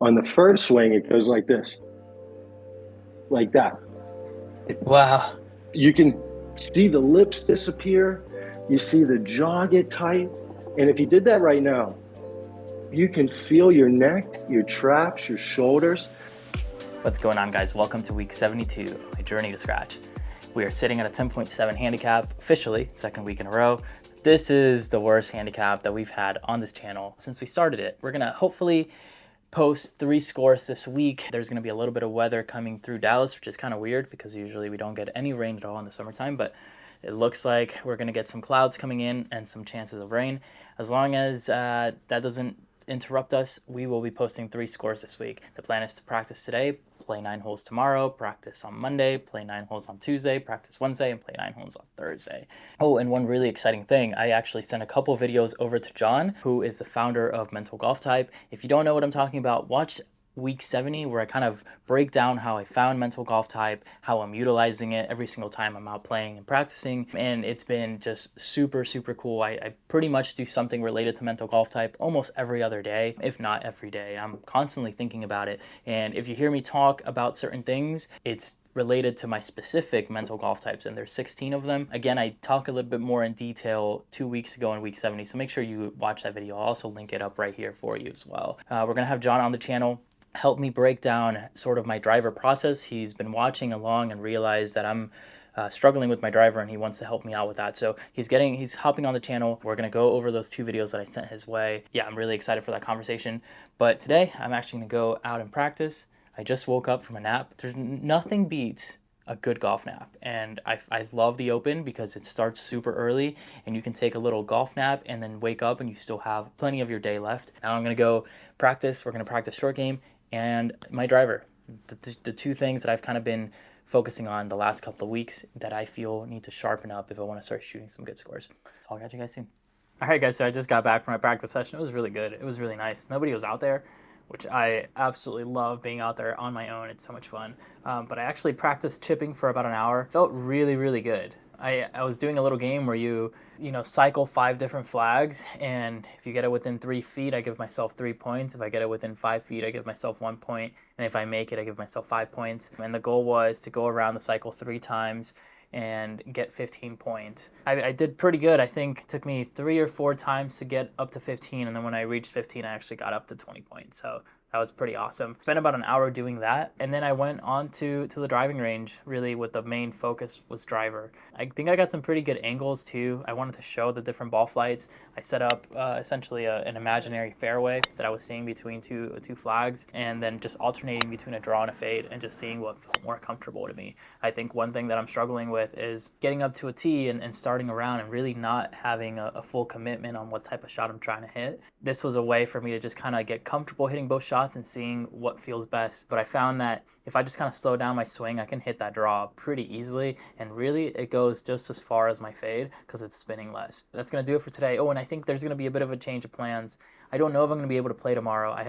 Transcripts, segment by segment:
On the first swing, it goes like this, like that. Wow. You can see the lips disappear. You see the jaw get tight. And if you did that right now, you can feel your neck, your traps, your shoulders. What's going on, guys? Welcome to week 72 of my journey to scratch. We are sitting at a 10.7 handicap, officially, second week in a row. This is the worst handicap that we've had on this channel since we started it. We're gonna hopefully post 3 scores this week. There's gonna be a little bit of weather coming through Dallas, which is kind of weird because usually we don't get any rain at all in the summertime, but it looks like we're gonna get some clouds coming in and some chances of rain. As long as that doesn't interrupt us, we will be posting 3 scores this week. The plan is to practice today, play 9 holes tomorrow, practice on Monday, play 9 holes on Tuesday, practice Wednesday, and play 9 holes on Thursday. Oh, and one really exciting thing, I actually sent a couple videos over to John, who is the founder of Mental Golf Type. If you don't know what I'm talking about, watch week 70, where I kind of break down how I found Mental Golf Type, how I'm utilizing it every single time I'm out playing and practicing, and it's been just super cool. I pretty much do something related to Mental Golf Type almost every other day, if not every day. I'm constantly thinking about it, and if you hear me talk about certain things, it's related to my specific mental golf types, and there's 16 of them. Again, I talk a little bit more in detail 2 weeks ago in week 70, so make sure you watch that video. I'll also link it up right here for you as well. We're gonna have John on the channel help me break down sort of my driver process. He's been watching along and realized that I'm struggling with my driver, and he wants to help me out with that. So he's hopping on the channel. We're gonna go over those 2 videos that I sent his way. Yeah, I'm really excited for that conversation. But today I'm actually gonna go out and practice. I just woke up from a nap. There's nothing beats a good golf nap, and I love the Open because it starts super early and you can take a little golf nap and then wake up and you still have plenty of your day left. Now I'm gonna go practice. We're gonna practice short game and my driver, the 2 things that I've kind of been focusing on the last couple of weeks that I feel need to sharpen up if I want to start shooting some good scores. So I'll catch you guys soon. All right, guys, so I just got back from my practice session. It was really good. It was really nice. Nobody was out there, which I absolutely love being out there on my own. It's so much fun. But I actually practiced chipping for about an hour. Felt really good. I was doing a little game where you cycle 5 different flags, and if you get it within 3 feet, I give myself 3 points. If I get it within 5 feet, I give myself 1 point, and if I make it, I give myself 5 points. And the goal was to go around the cycle 3 times and get 15 points. I did pretty good. I think it took me 3 or 4 times to get up to 15, and then when I reached 15, I actually got up to 20 points. So that was pretty awesome. Spent about an hour doing that, and then I went on to the driving range, really with the main focus was driver. I think I got some pretty good angles too. I wanted to show the different ball flights. I set up essentially an imaginary fairway that I was seeing between two flags, and then just alternating between a draw and a fade and just seeing what felt more comfortable to me. I think one thing that I'm struggling with is getting up to a tee and starting around and really not having a full commitment on what type of shot I'm trying to hit. This was a way for me to just kind of get comfortable hitting both shots and seeing what feels best. But I found that if I just kind of slow down my swing, I can hit that draw pretty easily, and really it goes just as far as my fade because it's spinning less. That's going to do it for today. Oh, and I think there's going to be a bit of a change of plans. I don't know if I'm going to be able to play tomorrow. I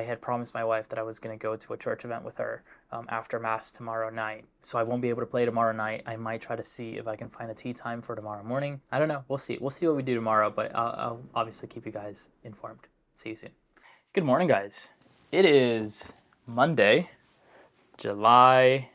had promised my wife that I was going to go to a church event with her after Mass tomorrow night. So I won't be able to play tomorrow night. I might try to see if I can find a tee time for tomorrow morning. I don't know. We'll see. We'll see what we do tomorrow, but I'll obviously keep you guys informed. See you soon. Good morning, guys. It is Monday, July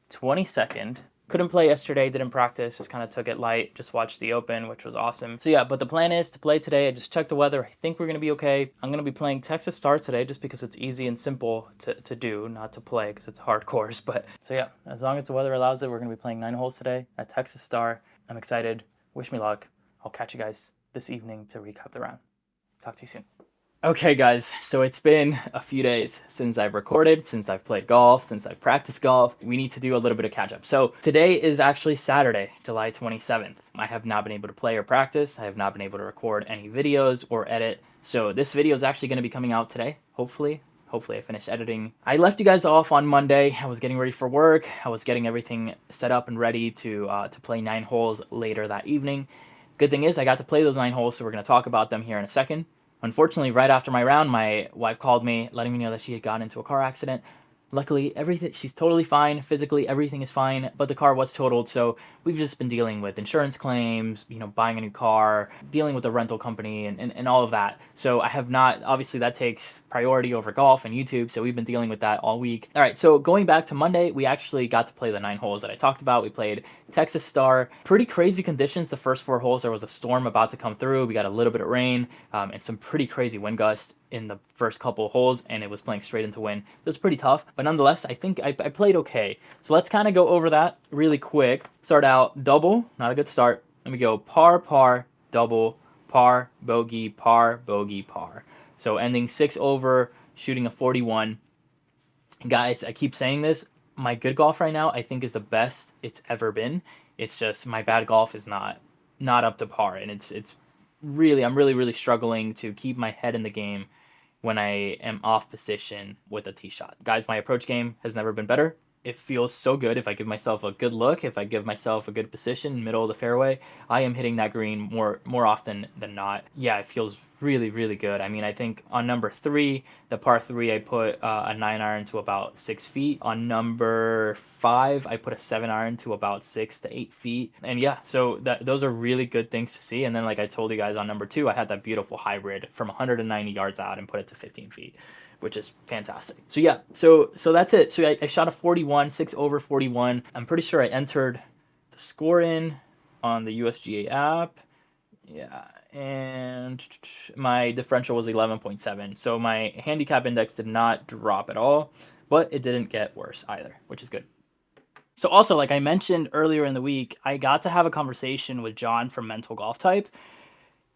22nd. Couldn't play yesterday, didn't practice, just kind of took it light, just watched the Open, which was awesome. So yeah, but the plan is to play today. I just checked the weather. I think we're going to be okay. I'm going to be playing Texas Star today just because it's easy and simple to do, not to play because it's a hard course. But so yeah, as long as the weather allows it, we're going to be playing 9 holes today at Texas Star. I'm excited. Wish me luck. I'll catch you guys this evening to recap the round. Talk to you soon. Okay, guys, so it's been a few days since I've recorded, since I've played golf, since I've practiced golf. We need to do a little bit of catch up. So today is actually Saturday, July 27th. I have not been able to play or practice. I have not been able to record any videos or edit. So this video is actually going to be coming out today, hopefully. Hopefully I finished editing. I left you guys off on Monday. I was getting ready for work. I was getting everything set up and ready to play 9 holes later that evening. Good thing is I got to play those 9 holes, so we're going to talk about them here in a second. Unfortunately, right after my round, my wife called me letting me know that she had gotten into a car accident. Luckily, everything she's totally fine physically. Everything is fine, but the car was totaled, so we've just been dealing with insurance claims, buying a new car, dealing with the rental company, and all of that. So I have not. Obviously, that takes priority over golf and YouTube. So we've been dealing with that all week. All right. So going back to Monday, we actually got to play the 9 holes that I talked about. We played Texas Star. Pretty crazy conditions. The first 4 holes, there was a storm about to come through. We got a little bit of rain and some pretty crazy wind gusts in the first couple of holes, and it was playing straight into wind. So it's pretty tough, but nonetheless, I think I played okay. So let's kind of go over that really quick. Start out double, not a good start. Then we go par, par, double, par, bogey, par, bogey, par. So ending 6 over, shooting a 41. Guys, I keep saying this. My good golf right now, I think, is the best it's ever been. It's just my bad golf is not up to par, and it's really I'm really struggling to keep my head in the game when I am off position with a tee shot. Guys, my approach game has never been better. It feels so good if I give myself a good look, if I give myself a good position, middle of the fairway. I am hitting that green more often than not. Yeah, it feels really good. I mean, I think on number 3, the par 3, I put a 9 iron to about 6 feet. On number 5, I put a 7 iron to about 6 to 8 feet. And yeah, so those are really good things to see. And then, like I told you guys, on number 2, I had that beautiful hybrid from 190 yards out and put it to 15 feet, which is fantastic. So yeah, so that's it. So I shot a 41, 6 over 41. I'm pretty sure I entered the score in on the USGA app. Yeah, and my differential was 11.7. So my handicap index did not drop at all, but it didn't get worse either, which is good. So also, like I mentioned earlier in the week, I got to have a conversation with John from Mental Golf Type.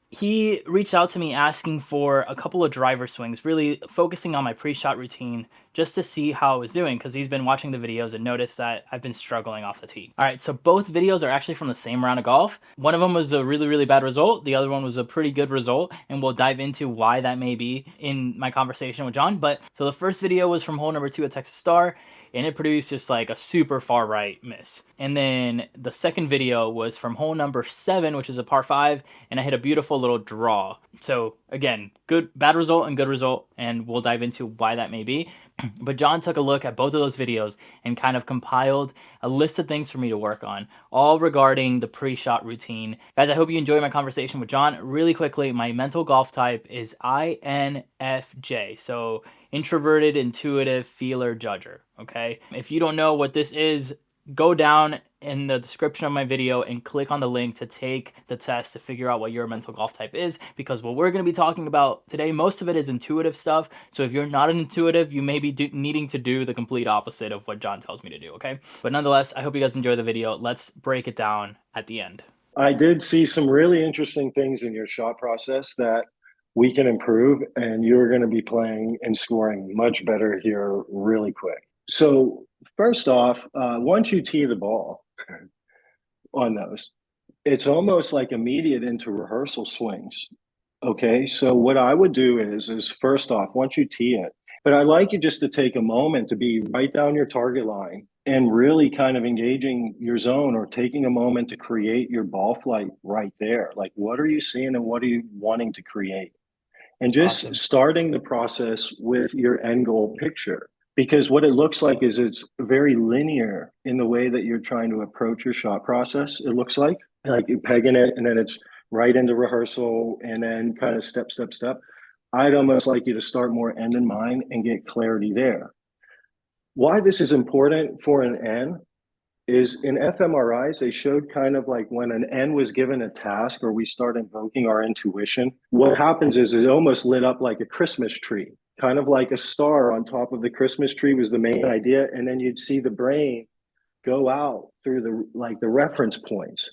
He reached out to me asking for a couple of driver swings, really focusing on my pre-shot routine just to see how I was doing, because he's been watching the videos and noticed that I've been struggling off the tee. All right, so both videos are actually from the same round of golf. One of them was a really bad result. The other one was a pretty good result, and we'll dive into why that may be in my conversation with John. But so the first video was from hole number 2 at Texas Star, and it produced just like a super far right miss. And then the second video was from hole number 7, which is a par 5, and I hit a beautiful little draw. So again, bad result and good result, and we'll dive into why that may be. But John took a look at both of those videos and kind of compiled a list of things for me to work on, all regarding the pre-shot routine. Guys, I hope you enjoy my conversation with John. Really quickly, my mental golf type is INFJ, so introverted, intuitive, feeler, judger, okay? If you don't know what this is, go down in the description of my video and click on the link to take the test to figure out what your mental golf type is, because what we're going to be talking about today, most of it is intuitive stuff. So if you're not an intuitive, you may be needing to do the complete opposite of what John tells me to do, okay? But nonetheless, I hope you guys enjoy the video. Let's break it down at the end. I did see some really interesting things in your shot process that we can improve, and you're going to be playing and scoring much better here really quick. So first off, once you tee the ball on those, it's almost like immediate into rehearsal swings. Okay, so what I would do is first off, once you tee it, but I'd like you just to take a moment to be right down your target line and really kind of engaging your zone, or taking a moment to create your ball flight right there. Like, what are you seeing and what are you wanting to create? And just Awesome. starting the process with your end goal picture, because what it looks like is it's very linear in the way that you're trying to approach your shot process. It looks like you're pegging it and then it's right into rehearsal and then kind of step. I'd almost like you to start more end in mind and get clarity there. Why this is important for an N is in fMRIs, they showed kind of like when an N was given a task or we start invoking our intuition, what happens is it almost lit up like a Christmas tree, kind of like a star on top of the Christmas tree was the main idea. And then you'd see the brain go out through the reference points.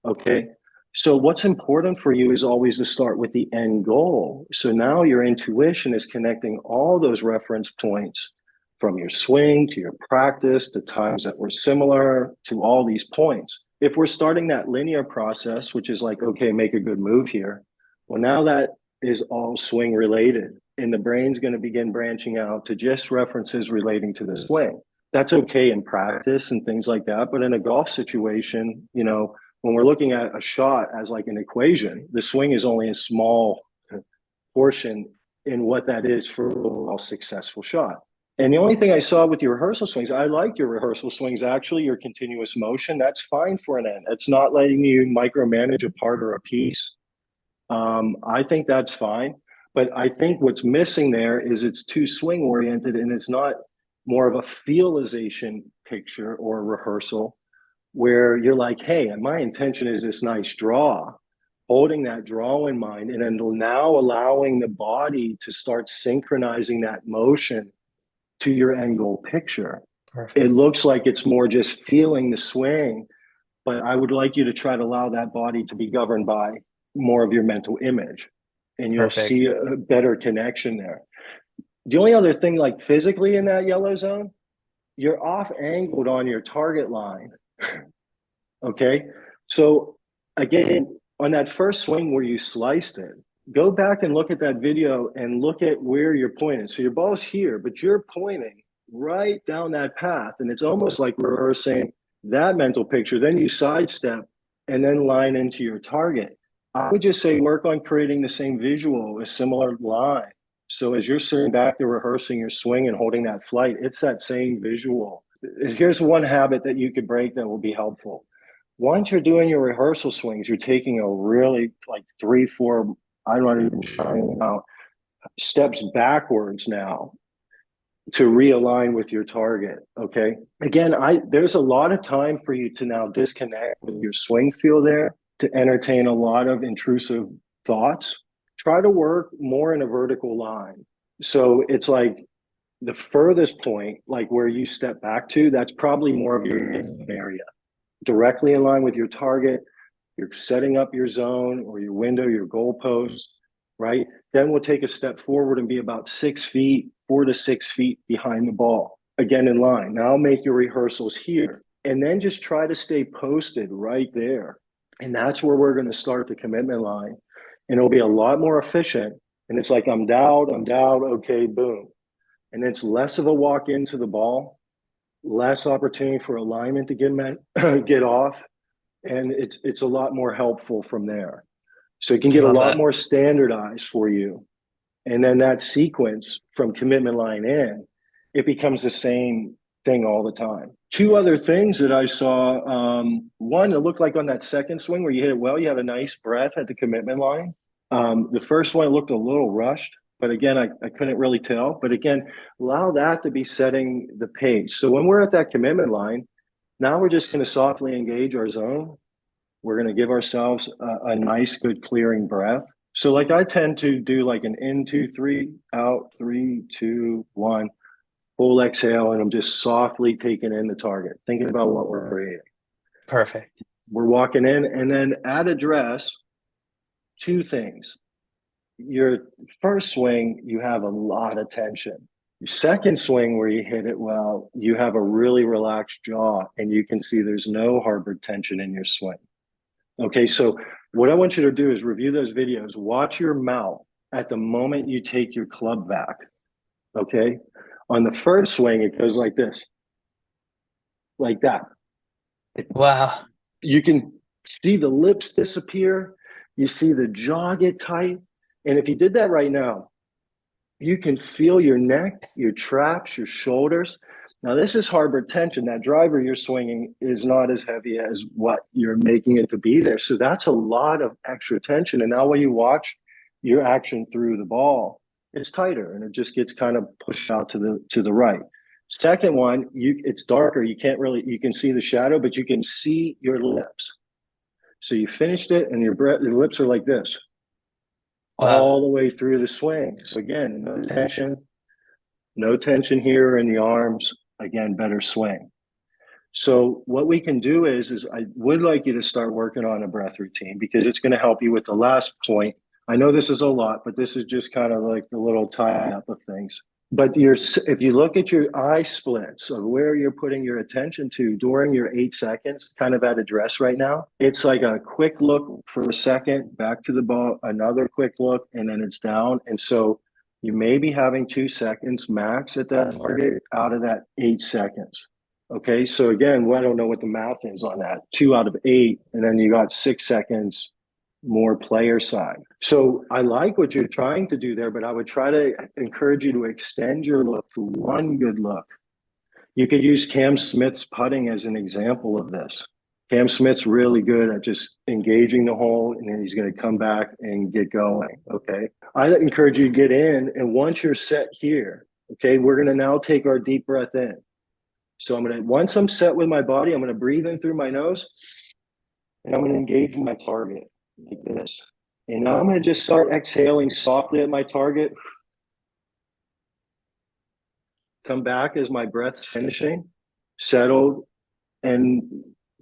Okay. So what's important for you is always to start with the end goal. So now your intuition is connecting all those reference points from your swing to your practice to times that were similar to all these points. If we're starting that linear process, which is like, okay, make a good move here. Well, now that is all swing related, and the brain's going to begin branching out to just references relating to the swing. That's okay in practice and things like that. But in a golf situation, when we're looking at a shot as like an equation, the swing is only a small portion in what that is for a successful shot. And the only thing I saw with your rehearsal swings, I like your rehearsal swings, actually, your continuous motion. That's fine for an end. It's not letting you micromanage a part or a piece. I think that's fine. But I think what's missing there is it's too swing oriented and it's not more of a feelization picture or rehearsal where you're like, hey, my intention is this nice draw, holding that draw in mind, and then now allowing the body to start synchronizing that motion to your end goal picture. Perfect. It looks like it's more just feeling the swing, but I would like you to try to allow that body to be governed by more of your mental image, and you'll Perfect. see a better connection there. The only other thing, like physically in that yellow zone, you're off angled on your target line. Okay. So again, on that first swing where you sliced it, go back and look at that video and look at where you're pointing. So your ball's here, but you're pointing right down that path. And it's almost like rehearsing that mental picture. Then you sidestep and then line into your target. I would just say work on creating the same visual, a similar line. So as you're sitting back there rehearsing your swing and holding that flight, it's that same visual. Here's one habit that you could break that will be helpful. Once you're doing your rehearsal swings, you're taking a really like 3, 4, I don't even know, steps backwards now to realign with your target. Okay. Again, there's a lot of time for you to now disconnect with your swing feel there to entertain a lot of intrusive thoughts. Try to work more in a vertical line. So it's like the furthest point, like where you step back to, that's probably more of your area. Directly in line with your target, you're setting up your zone or your window, your goalpost, right? Then we'll take a step forward and be about 6 feet, 4 to 6 feet behind the ball, again in line. Now make your rehearsals here, and then just try to stay posted right there. And that's where we're going to start the commitment line. And it'll be a lot more efficient. And it's like, I'm down, okay, boom. And it's less of a walk into the ball, less opportunity for alignment to get off, and it's a lot more helpful from there. So it can get a lot more standardized for you, and then that sequence from commitment line in, it becomes the same thing all the time. Two other things that I saw. One, it looked like on that second swing where you hit it well, you had a nice breath at the commitment line. The first one looked a little rushed, but again, I couldn't really tell. But again, allow that to be setting the pace. So when we're at that commitment line, now we're just going to softly engage our zone. We're going to give ourselves a nice, good clearing breath. So like I tend to do like an in, 2, 3, out, 3, 2, 1, full exhale. And I'm just softly taking in the target, thinking about what we're creating. Perfect. We're walking in, and then at address, 2 things. Your first swing, you have a lot of tension. Your second swing where you hit it well, you have a really relaxed jaw, and you can see there's no harbored tension in your swing. Okay, so what I want you to do is review those videos. Watch your mouth at the moment you take your club back. Okay, on the first swing, it goes like this, like that. Wow. You can see the lips disappear. You see the jaw get tight. And if you did that right now, you can feel your neck, your traps, your shoulders. Now, this is harbored tension. That driver you're swinging is not as heavy as what you're making it to be there. So that's a lot of extra tension. And now when you watch your action through the ball, it's tighter and it just gets kind of pushed out to the right. Second one, it's darker. You can see the shadow, but you can see your lips. So you finished it and your lips are like this. Wow. All the way through the swing. So again, no tension here in the arms. Again, better swing. So what we can do is I would like you to start working on a breath routine because it's going to help you with the last point. I know this is a lot, but this is just kind of like the little tie up of things. But if you look at your eye splits of where you're putting your attention to during your 8 seconds, kind of at address right now, it's like a quick look for a second, back to the ball, another quick look, and then it's down. And so you may be having 2 seconds max at that target out of that 8 seconds. Okay, so again, I don't know what the math is on that. 2 out of 8, and then you got 6 seconds more player side. So I like what you're trying to do there, but I would try to encourage you to extend your look to one good look. You could use Cam Smith's putting as an example of this. Cam Smith's really good at just engaging the hole, and then he's going to come back and get going. Okay. I encourage you to get in, and once you're set here, okay, we're going to now take our deep breath in. So once I'm set with my body, I'm going to breathe in through my nose, and I'm going to engage my target like this. And now I'm going to just start exhaling softly at my target. Come back as my breath's finishing, settled, and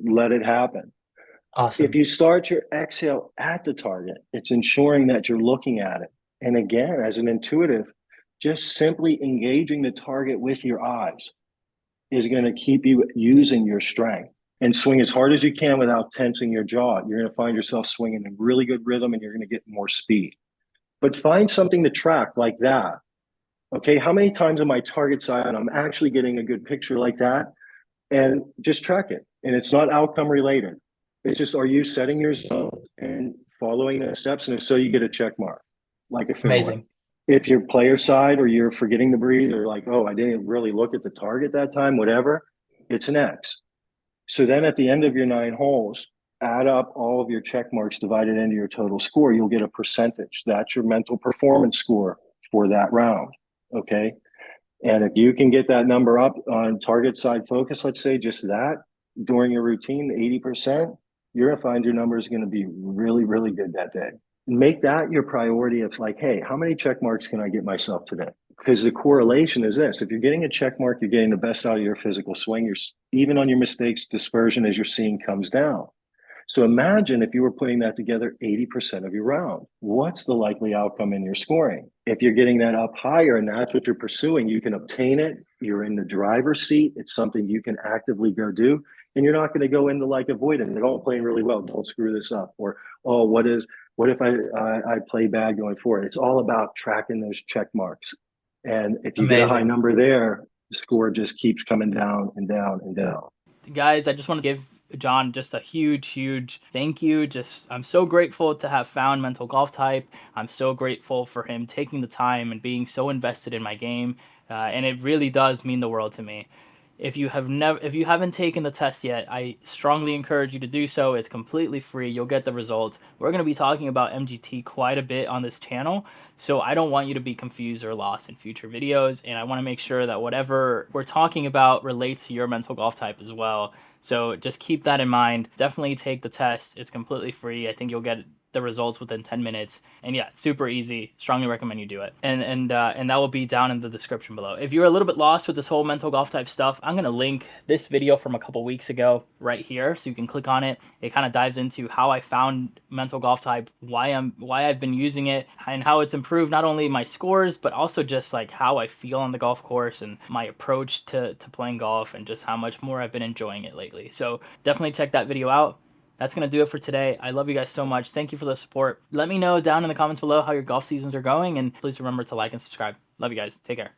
let it happen. Awesome. If you start your exhale at the target, it's ensuring that you're looking at it. And again, as an intuitive, just simply engaging the target with your eyes is going to keep you using your strength. And swing as hard as you can without tensing your jaw. You're going to find yourself swinging in really good rhythm, and you're going to get more speed. But find something to track like that. Okay, how many times on my target side I'm actually getting a good picture like that? And just track it. And it's not outcome related. It's just, are you setting your zone and following the steps? And if so, you get a check mark, like a fairway. Amazing. If you're player side or you're forgetting to breathe, or like, oh, I didn't really look at the target that time, whatever, it's an X. So then at the end of your 9 holes, add up all of your check marks divided into your total score. You'll get a percentage. That's your mental performance score for that round. Okay. And if you can get that number up on target side focus, let's say just that during your routine, 80%, you're going to find your number is going to be really, really good that day. Make that your priority of like, hey, how many check marks can I get myself today? Because the correlation is this: if you're getting a check mark, you're getting the best out of your physical swing. You're even on your mistakes, dispersion as you're seeing comes down. So imagine if you were putting that together 80% of your round. What's the likely outcome in your scoring? If you're getting that up higher and that's what you're pursuing, you can obtain it. You're in the driver's seat. It's something you can actively go do. And you're not going to go into like avoiding. They're all playing really well. Don't screw this up. Or, oh, what if I play bad going forward? It's all about tracking those check marks. And if you get a high number there, the score just keeps coming down and down and down. Guys, I just want to give John just a huge thank you. I'm so grateful to have found Mental Golf Type. I'm so grateful for him taking the time and being so invested in my game, and it really does mean the world to me. If you haven't taken the test yet, I strongly encourage you to do so. It's completely free. You'll get the results. We're going to be talking about MGT quite a bit on this channel, so I don't want you to be confused or lost in future videos, and I want to make sure that whatever we're talking about relates to your mental golf type as well. So just keep that in mind. Definitely take the test. It's completely free. I think you'll get the results within 10 minutes. And yeah, super easy. Strongly recommend you do it. And that will be down in the description below. If you're a little bit lost with this whole mental golf type stuff, I'm going to link this video from a couple weeks ago right here, so you can click on it. It kind of dives into how I found mental golf type, why I've been using it, and how it's improved not only my scores, but also just like how I feel on the golf course and my approach to playing golf, and just how much more I've been enjoying it lately. So definitely check that video out. That's going to do it for today. I love you guys so much. Thank you for the support. Let me know down in the comments below how your golf seasons are going, and please remember to like and subscribe. Love you guys. Take care.